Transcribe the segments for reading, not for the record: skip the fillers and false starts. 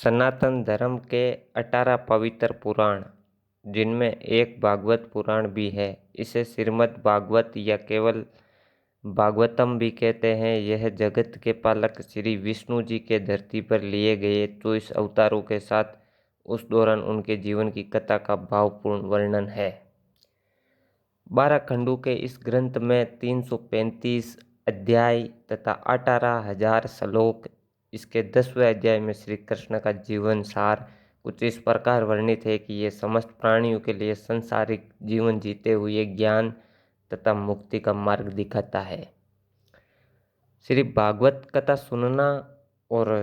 सनातन धर्म के 18 पवित्र पुराण, जिनमें एक भागवत पुराण भी है, इसे श्रीमद् भागवत या केवल भागवतम भी कहते हैं। यह जगत के पालक श्री विष्णु जी के धरती पर लिए गए 24 अवतारों के साथ उस दौरान उनके जीवन की कथा का भावपूर्ण वर्णन है। 12 खंडों के इस ग्रंथ में 335 अध्याय तथा 18,000 श्लोक। इसके 10वें अध्याय में श्री कृष्ण का जीवन सार कुछ इस प्रकार वर्णित है कि यह समस्त प्राणियों के लिए संसारिक जीवन जीते हुए ज्ञान तथा मुक्ति का मार्ग दिखाता है। श्री भागवत कथा सुनना और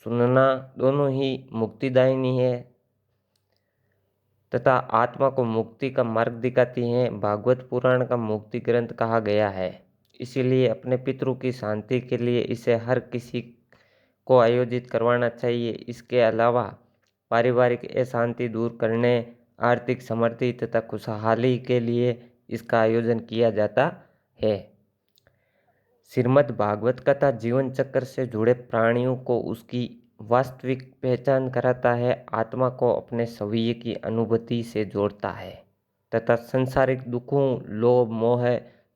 सुनना दोनों ही मुक्तिदायिनी है तथा आत्मा को मुक्ति का मार्ग दिखाती हैं। भागवत पुराण का मुक्ति ग्रंथ कहा गया है, इसीलिए अपने पितरों की शांति के लिए इसे हर किसी को आयोजित करवाना चाहिए। इसके अलावा पारिवारिक अशांति दूर करने, आर्थिक समृद्धि तथा खुशहाली के लिए इसका आयोजन किया जाता है। श्रीमद् भागवत कथा जीवन चक्र से जुड़े प्राणियों को उसकी वास्तविक पहचान कराता है, आत्मा को अपने स्वयं की अनुभूति से जोड़ता है तथा सांसारिक दुखों, लोभ, मोह,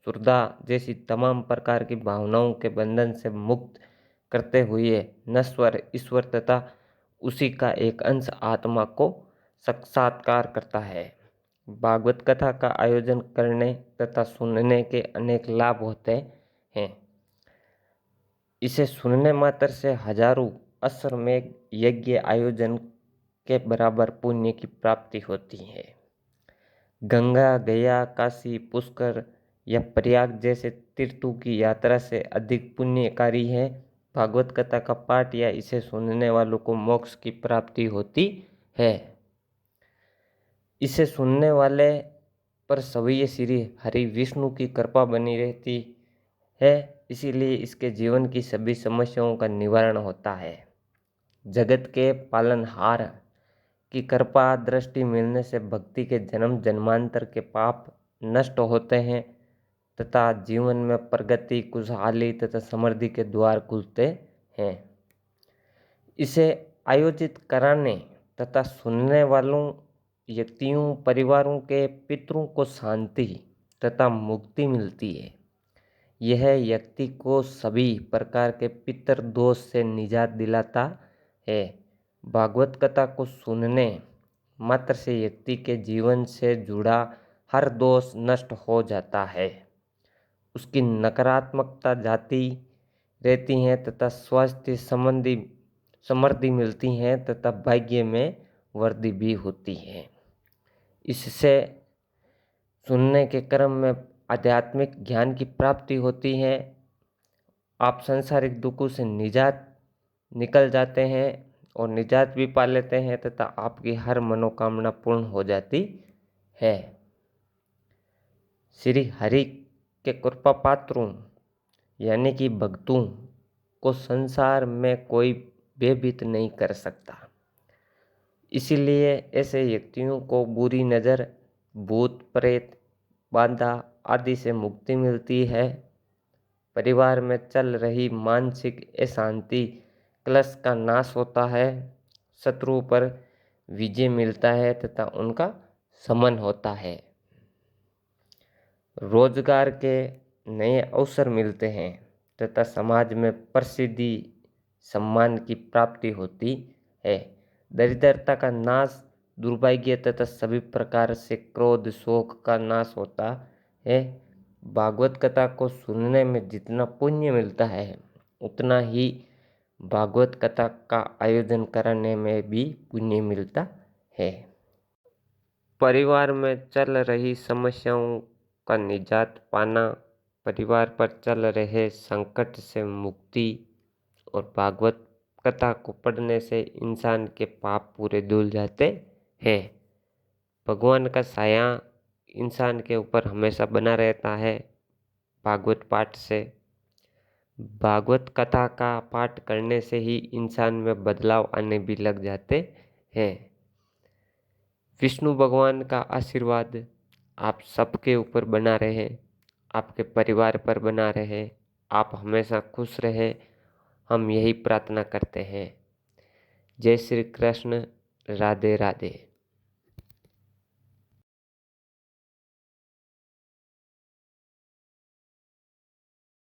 श्रद्धा जैसी तमाम प्रकार की भावनाओं के बंधन से मुक्त करते हुए नश्वर ईश्वर तथा उसी का एक अंश आत्मा को साक्षात्कार करता है। भागवत कथा का आयोजन करने तथा सुनने के अनेक लाभ होते हैं। इसे सुनने मात्र से हजारों अश्वमेध यज्ञ आयोजन के बराबर पुण्य की प्राप्ति होती है। गंगा, गया, काशी, पुष्कर या प्रयाग जैसे तीर्थों की यात्रा से अधिक पुण्यकारी है। भागवत कथा का पाठ या इसे सुनने वालों को मोक्ष की प्राप्ति होती है। इसे सुनने वाले पर स्वयं श्री हरि विष्णु की कृपा बनी रहती है, इसीलिए इसके जीवन की सभी समस्याओं का निवारण होता है। जगत के पालनहार की कृपा दृष्टि मिलने से भक्ति के जन्म जन्मांतर के पाप नष्ट होते हैं तथा जीवन में प्रगति, खुशहाली तथा समृद्धि के द्वार खुलते हैं। इसे आयोजित कराने तथा सुनने वालों व्यक्तियों, परिवारों के पितरों को शांति तथा मुक्ति मिलती है। यह व्यक्ति को सभी प्रकार के पितर दोष से निजात दिलाता है। भागवत कथा को सुनने मात्र से व्यक्ति के जीवन से जुड़ा हर दोष नष्ट हो जाता है, उसकी नकारात्मकता जाती रहती है तथा स्वास्थ्य संबंधी समृद्धि मिलती है तथा भाग्य में वृद्धि भी होती है। इससे सुनने के क्रम में आध्यात्मिक ज्ञान की प्राप्ति होती है। आप सांसारिक दुखों से निजात निकल जाते हैं और निजात भी पा लेते हैं तथा आपकी हर मनोकामना पूर्ण हो जाती है। श्री हरि के कृपा पात्रों यानी कि भक्तों को संसार में कोई भयभीत नहीं कर सकता, इसीलिए ऐसे व्यक्तियों को बुरी नज़र, भूत प्रेत, बाधा आदि से मुक्ति मिलती है। परिवार में चल रही मानसिक अशांति, क्लेश का नाश होता है, शत्रुओं पर विजय मिलता है तथा उनका शमन होता है। रोजगार के नए अवसर मिलते हैं तथा समाज में प्रसिद्धि, सम्मान की प्राप्ति होती है। दरिद्रता का नाश, दुर्भाग्य तथा सभी प्रकार से क्रोध, शोक का नाश होता है। भागवत कथा को सुनने में जितना पुण्य मिलता है, उतना ही भागवत कथा का आयोजन कराने में भी पुण्य मिलता है। परिवार में चल रही समस्याओं का निजात पाना, परिवार पर चल रहे संकट से मुक्ति और भागवत कथा को पढ़ने से इंसान के पाप पूरे धुल जाते हैं। भगवान का साया इंसान के ऊपर हमेशा बना रहता है। भागवत पाठ से, भागवत कथा का पाठ करने से ही इंसान में बदलाव आने भी लग जाते हैं। विष्णु भगवान का आशीर्वाद आप सबके ऊपर बना रहे, आपके परिवार पर बना रहे, आप हमेशा खुश रहे, हम यही प्रार्थना करते हैं। जय श्री कृष्ण। राधे राधे।